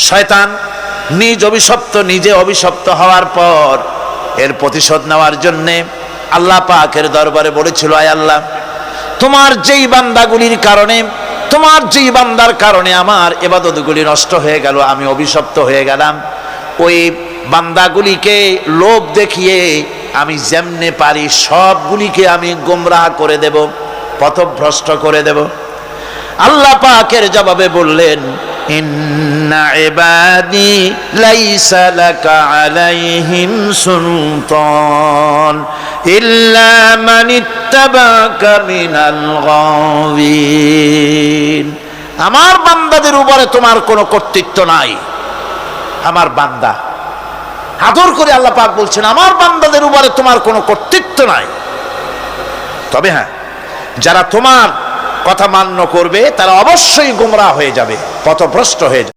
শয়তান নিজ অভিশপ্ত, নিজে অভিশপ্ত হওয়ার পর এর প্রতিশোধ নেওয়ার জন্যে আল্লাহ পাকের দরবারে বলেছিল, আয় আল্লাহ, তোমার যেই বান্দাগুলির কারণে, তোমার যেই বান্দার কারণে আমার ইবাদতগুলি নষ্ট হয়ে গেল, আমি অভিশপ্ত হয়ে গেলাম, ওই বান্দাগুলিকে লোভ দেখিয়ে আমি যেমনে পারি সবগুলিকে আমি গোমরাহ করে দেব, পথভ্রষ্ট করে দেব। আল্লাহ পাকের জবাবে বললেন, ইন্না ইবাদি লাইসা লাকা আলাইহিম সুলতান ইল্লা মান ইত্তাবাকা মিনাল গাওয়িন। আমার বান্দাদের উপরে তোমার কোনো কর্তৃত্ব নাই। আমার বান্দা, আদর করে আল্লাহ পাক বলছেন, আমার বান্দাদের উপরে তোমার কোনো কর্তৃত্ব নাই। তবে হ্যাঁ, যারা তোমার কথা মান্য করবে তারা অবশ্যই গোমরাহ হয়ে যাবে, পথভ্রষ্ট হয়ে যাবে।